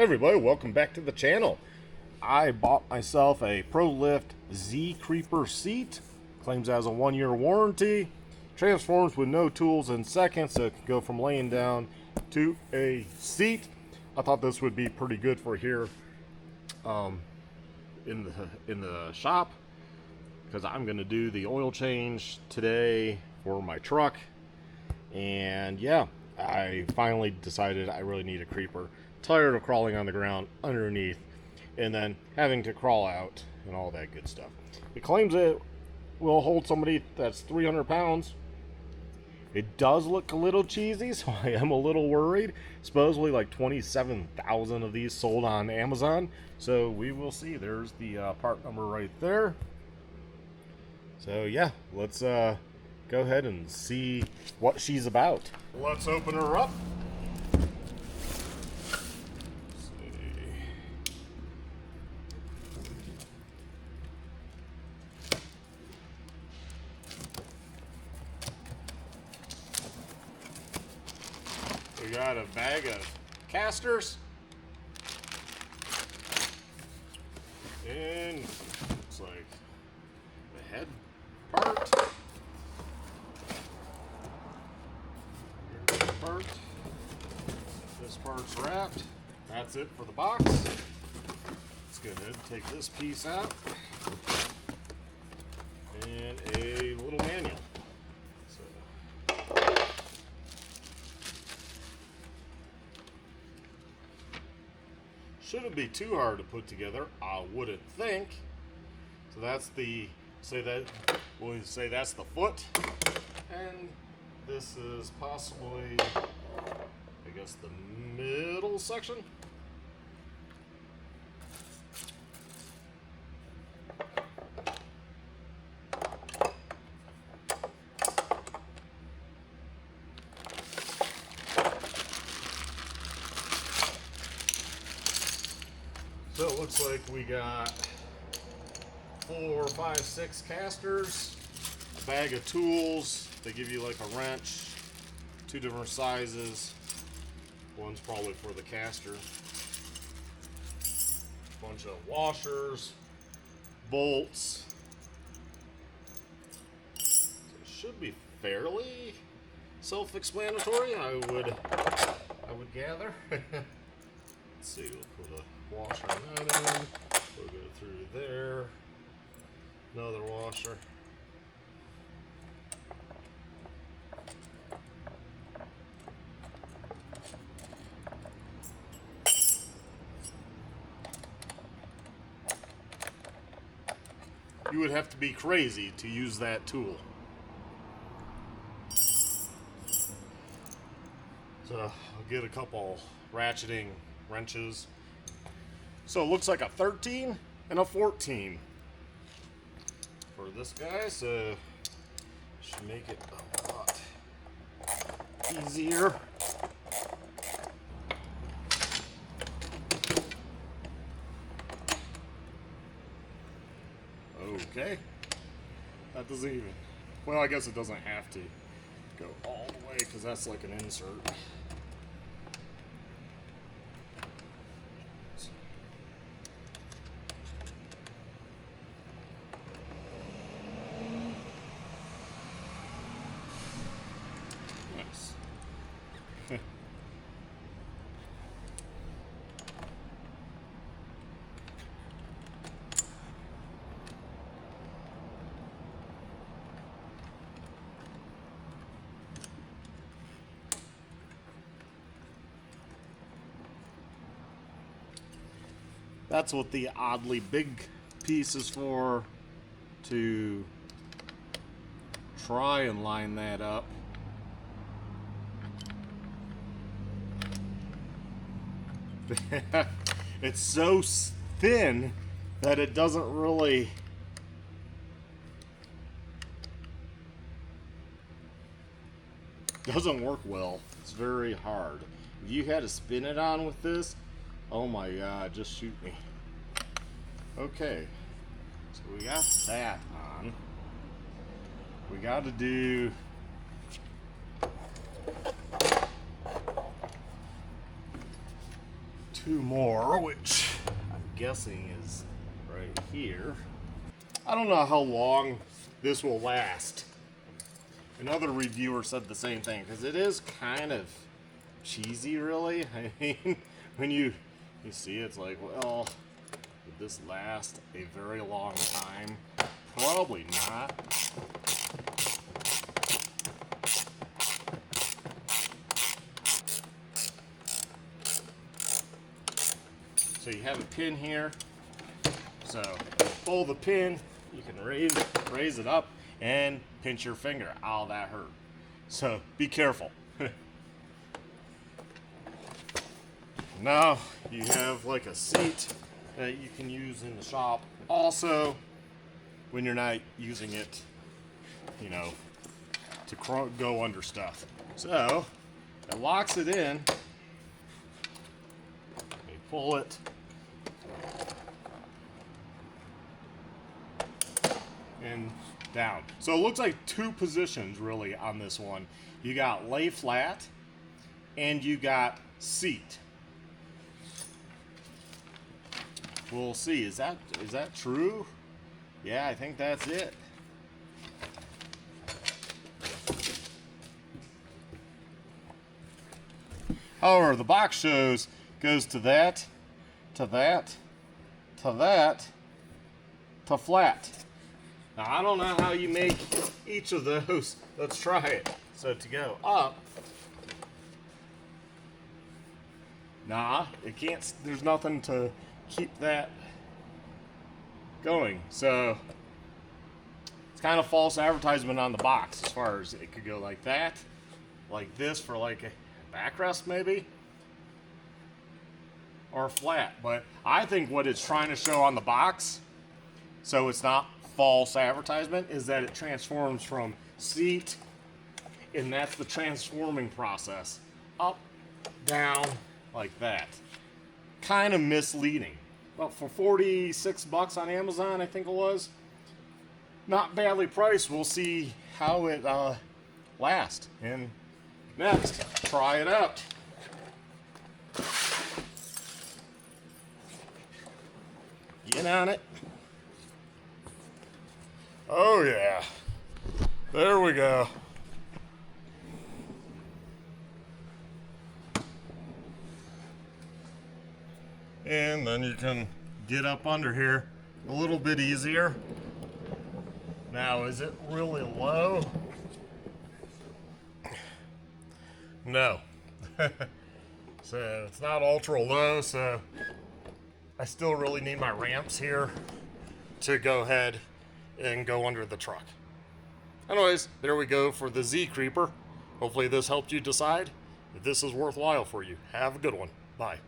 everybody, welcome back to the channel. I bought myself a ProLift Z Creeper seat. Claims it has a 1-year warranty. Transforms with no tools in seconds, so it can go from laying down to a seat. I thought this would be pretty good for here in the shop, because I'm going to do the oil change today for my truck. And yeah, I finally decided I really need a creeper. Tired of crawling on the ground underneath and then having to crawl out and all that good stuff. It claims it will hold somebody that's 300 pounds. It does look a little cheesy, so I am a little worried. Supposedly like 27,000 of these sold on Amazon, so we will see. There's the part number right there. So yeah, let's go ahead and see what she's about. Let's open her up. We got a bag of casters, and looks like the head part. Here's the part. This part's wrapped. That's it for the box. Let's go ahead and take this piece out, and a little manual. Shouldn't be too hard to put together, I wouldn't think. So that's the, we'll say that's the foot, and this is possibly, I guess, the middle section. So it looks like we got 4, 5, 6 casters, a bag of tools. They give you like a wrench, 2 different sizes. One's probably for the caster. Bunch of washers, bolts. So it should be fairly self-explanatory, I would gather. Let's see, we'll put a washer in that end. We'll go through there. Another washer. You would have to be crazy to use that tool. So I'll get a couple ratcheting wrenches. So it looks like a 13 and a 14 for this guy, so should make it a lot easier. Okay, that doesn't even, well, I guess it doesn't have to go all the way because that's like an insert. That's what the oddly big piece is for, to try and line that up. It's so thin that it doesn't really work well. It's very hard. If you had to spin it on with this, oh my god, just shoot me. Okay, so we got that on. We got to do two more, which I'm guessing is right here. I don't know how long this will last. Another reviewer said the same thing, because it is kind of cheesy, really. I mean, when you see it's like, well, would this last a very long time? Probably not. So you have a pin here. So pull the pin, you can raise it up and pinch your finger. Ow, that hurt. So be careful. Now you have like a seat that you can use in the shop. Also, when you're not using it, you know, to go under stuff. So it locks it in. You pull it. And down. So it looks like two positions really on this one. You got lay flat and you got seat. We'll see. Is that true? Yeah, I think that's it. However, the box goes to that, to that, to that, to flat. Now, I don't know how you make each of those. Let's try it. So to go up, nah, it can't, there's nothing to keep that going. So it's kind of false advertisement on the box as far as it could go like that, like this for like a backrest maybe, or flat. But I think what it's trying to show on the box, so it's not false advertisement, is that it transforms from seat, and that's the transforming process, up, down, like that. Kind of misleading. But for 46 bucks on Amazon, I think it was, not badly priced. We'll see how it lasts. And next, try it out. Get on it. Oh yeah, there we go. And then you can get up under here a little bit easier. Now, is it really low? No. So it's not ultra low, so I still really need my ramps here to go ahead and go under the truck. Anyways, there we go for the Z Creeper. Hopefully this helped you decide if this is worthwhile for you. Have a good one. Bye.